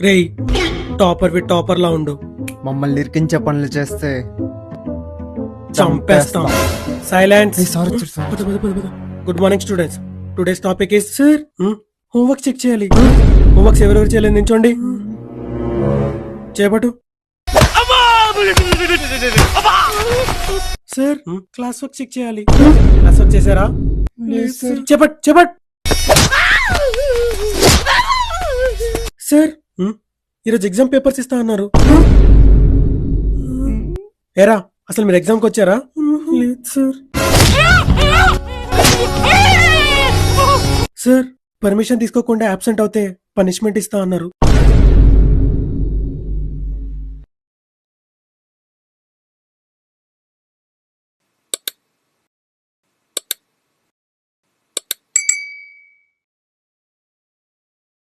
రేయ్ టాపర్ వి టాపర్ లా ఉండు, మమ్మల్ని ఇరికించే పనులు చేస్తే చంపేస్తాం. Silence. Sorry good morning students. Today's topic is sir homework check చేయాలి. హోంవర్క్స్ ఎవరెవరు చేయలేదు నించోండి. చేపట్టు. సార్ క్లాస్ వర్క్ చెక్ చేయాలి. క్లాస్ వర్క్ చేశారా? చేపట్ చేపట్. సార్ ఈరోజు ఎగ్జామ్ పేపర్స్ ఇస్తా అన్నారు. ఏరా అసలు మీరు ఎగ్జామ్కి వచ్చారా? లేదు సార్. సార్ పర్మిషన్ తీసుకోకుండా అబ్సెంట్ అవుతే పనిష్మెంట్ ఇస్తా అన్నారు.